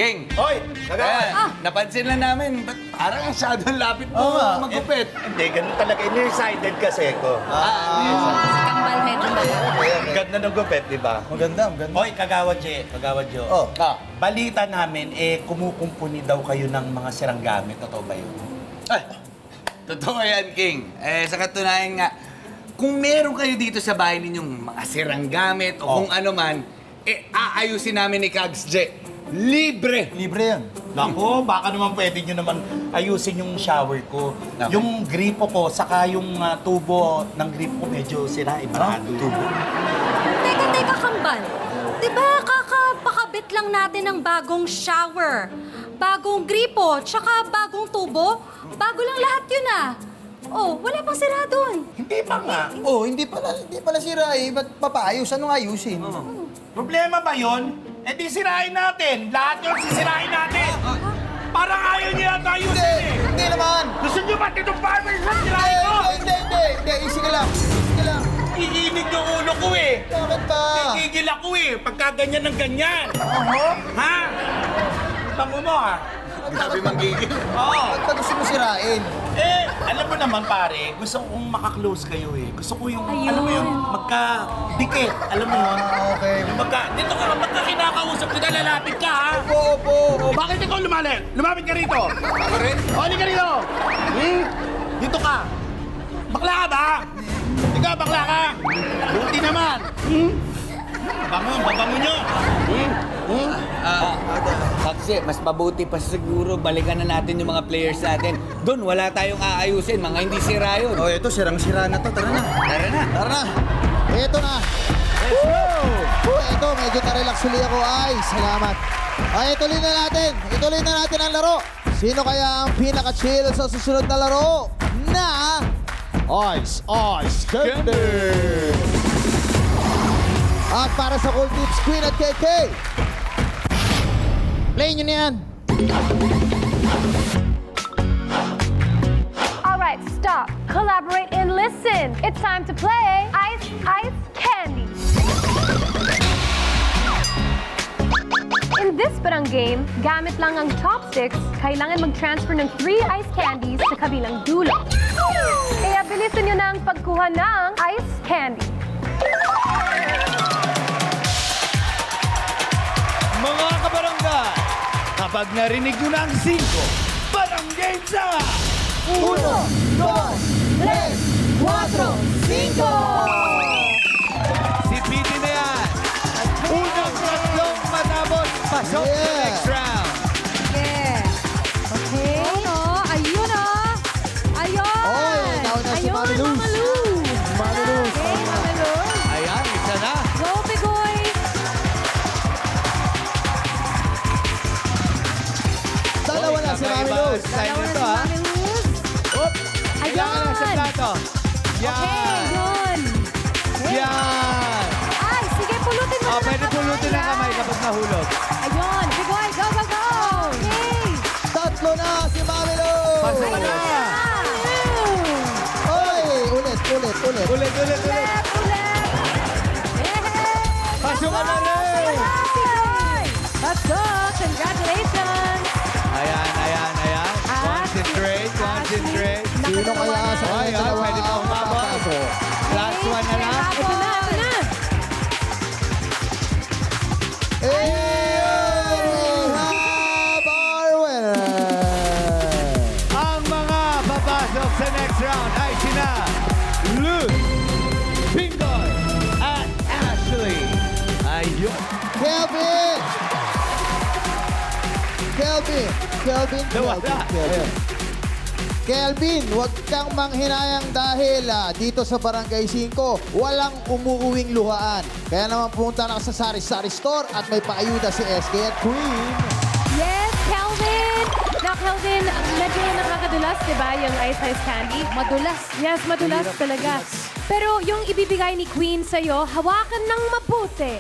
King. Hoy, Napansin lang namin, ba't parang masyadong lapit mo magupit? Hindi, ganun talaga. Nearsighted kasi ko. Kambal, medyo malayo. Ganda ng gupit, di ba? Maganda, maganda. Hoy, Kagawad Jo. Oh. Balita namin, kumukumpuni daw kayo ng mga sirang gamit. Totoo ba yun? Ay, totoo yan, King. Sa katunayan nga, kung meron kayo dito sa bahay ninyong mga sirang gamit o kung ano man, aayusin namin ni Kags J. Libre! Libre yan. Naku, baka naman pwede nyo naman ayusin yung shower ko. Okay. Yung gripo ko, saka yung tubo ng gripo ko medyo sira, ibarado. Teka, kambal. Di ba kakapakabit lang natin ng bagong shower, bagong gripo, tsaka bagong tubo? Bago lang lahat yun ah. Oh, wala pang sira doon. Hindi pa nga. Oh, hindi pala sira eh. Ba't papaayos? Anong ayusin? Problema ba yun? Eh di sirain natin. Lahat yun sisirain natin. Parang ayaw niya yata ayusin eh. Hindi naman. Gusto niyo ba itong farmers na sirain ko? Hindi. Easy ka lang. Easy ka lang. Iinig yung ulo ko eh. Bakit pa? Gigil ako eh. Pagka ganyan ng ganyan. Ha? Tango mo ha? Sabi manggigil. Oo. Ba't pa gusto mo sirain? Alam mo naman pare, gusto kong makaklose kayo eh. Gusto ko yung, Ayun. alam mo yun, magka-dikit. Alam mo yun? Okay. Yung dito ka, pagka kinakausap kita, lalapit ka ha? Opo. Bakit ikaw lumapit? Lumapit ka rito. Ako rin? O, hindi ka rito. Dito ka. Bakla ka ba? Ikaw, bakla ka. Buti naman. Babango nyo. Kags J, mas mabuti pa siguro balikan na natin yung mga players natin. Doon, wala tayong aayusin, mga hindi sira yun. Oh, ito, sirang-sira na to. Tara na. Tara na. Tara na. Ito na. Ito, medyo na-relax uli ako. Ay, salamat. Ay, ituloy na natin ang laro. Sino kaya ang pinaka-chill sa susunod na laro? Na Ice Candy! At para sa Cool Tips, Queen at KK, play nyo na yan. All right, stop, collaborate, and listen. It's time to play Ice Candy. In this parang game, gamit lang ang chopsticks, kailangan mag-transfer ng 3 ice candies sa kabilang dulo. Kaya bilisan nyo na ang pagkuha ng ice candy. Mga kabarangay, kapag narinig nyo na ang 5, barangay sa 1, 2, 3, 4, 5! si Pete na yan. Unang tatlong matapos, pasok sa Yeah. next round. Yeah. Okay. Ayun oh. Ayun. Oy, nauna si Mami Luz. Mama Luz. Mami Luz. Okay, Mama Luz. Ayan, isa na. Go, Bigoy. Dalawa na si Mami Luz. Sign Dalawa na na to, si ha? Mami Luz. Oop! Kailangan lang sa Ayun. plato. Yan! Okay, yun. Yan! Ay, sige, pulutin mo na Pwede ng pulutin ng ah. kamay kapag nahulog. Ayun. Bigoy, go, go, go. Okay. Tatlo na si Mami Luz. Pasok ka na. Oy, ulit. Ulit. Ulit. Hey. Pasok ka na rin. Let's go. Congratulations. Ayan. Concentrate. Sino kaya sa Ay, kanya dalawa pwede pa ang umabot. makapasok? Last one na lang. Ito na. Our winner! Ang mga papasok sa next round ay sina Luz, Pingoy, at Ashley. Ayun. Nawala. Kelvin, huwag kang manghinayang dahil dito sa Barangay 5, walang umuuwing luhaan. Kaya naman pumunta na ka sa Sari Sari Store at may paayuda si SK at Queen. Yes, Kelvin! Now, Kelvin, medyo nakakadulas, di ba, yung ice candy? Madulas. Yes, madulas talaga. Pero yung ibibigay ni Queen sa'yo, hawakan ng mabuti.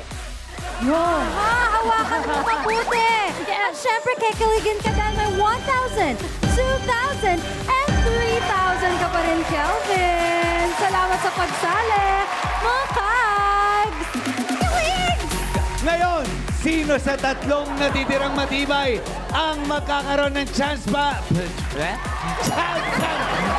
Yun. Hawakan mo mabuti. At syempre, kikiligin ka dahil may 1,000, 2,000, and 3,000 ka pa rin, Kelvin. Salamat sa pagsali. Mga kags! Kiwigs! Ngayon, Sino sa tatlong natitirang matibay ang magkakaroon ng chance pa? Chance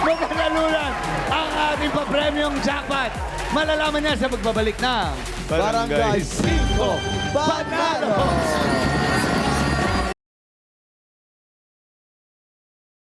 magkakalunan ang ating papremyong jackpot. Malalaman niya sa pagbabalik ng Barangay 5 Panalo!